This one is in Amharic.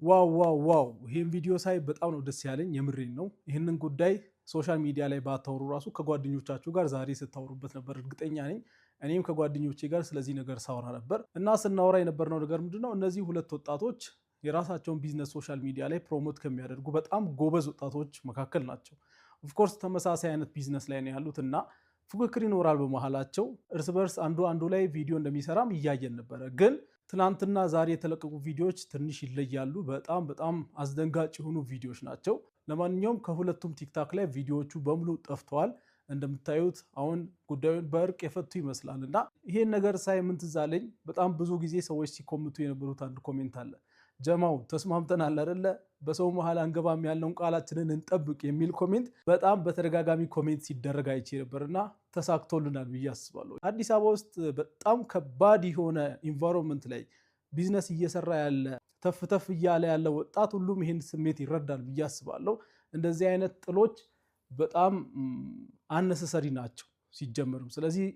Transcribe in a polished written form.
ዋው ዋው ዋው! ይሄን ቪዲዮ ሳይ በጣም ነው ደስ ያለኝ። የምሬን ነው። ይህንን ጉዳይ ሶሻል ሚዲያ ላይ ባታወሩ ራሱ ከጓደኞቻችሁ ጋር ዛሬ ስታወሩበት ነበር እርግጠኛ ነኝ። እኔም ከጓደኞቼ ጋር ስለዚህ ነገር ሳወራ ነበር እና ስናወራ የነበርነው ነገር ምንድነው እነዚህ ሁለት ወጣቶች የራሳቸውን ቢዝነስ ሶሻል ሚዲያ ላይ ፕሮሞት ከሚያደርጉ በጣም ጎበዝ ወጣቶች መካከል ናቸው። ኦፍኮርስ ተመሳሳይ አይነት ቢዝነስ ላይ ነው ያሉት እና ፉክክር ይኖራል በመሃላቸው። እርስ በርስ አንዱ ላይ ቪዲዮ እንደሚሰራም እያየን ነበረ። ግን ትናንትና ዛሬ የተለቀቁ ቪዲዮዎች ትንሽ ይለያሉ። በጣም በጣም አስደንጋጭ የሆኑ ቪዲዮዎች ናቸው። ለማንኛውም ከሁለቱም ቲክታክ ላይ ቪዲዮዎቹ በሙሉ ጠፍተዋል። እንደምታዩት አሁን ጉዳዩን በእርቅ የፈቱ ይመስላል እና ይሄን ነገር ሳይ ምን ትዝ አለኝ፣ በጣም ብዙ ጊዜ ሰዎች ሲኮምቱ የነበሩት አንድ ኮሜንት አለ። ጀማው ተስማምተናል አይደለ? በሰው መሃል አንገባም ያለውን ቃላችንን እንጠብቅ የሚል ኮሜንት በጣም በተደጋጋሚ ኮሜንት ሲደረግ አይቼ ነበርና ተሳክቶልናል ብዬ አስባለሁ። አዲስ አበባ ውስጥ በጣም ከባድ የሆነ ኢንቫይሮንመንት ላይ ቢዝነስ እየሰራ ያለ ተፍ ተፍ እያለ ያለ ወጣት ሁሉም ይሄን ስሜት ይረዳል ብዬ አስባለሁ። እንደዚህ አይነት ጥሎች በጣም አነሰሰሪ ናቸው ሲጀመሩም። ስለዚህ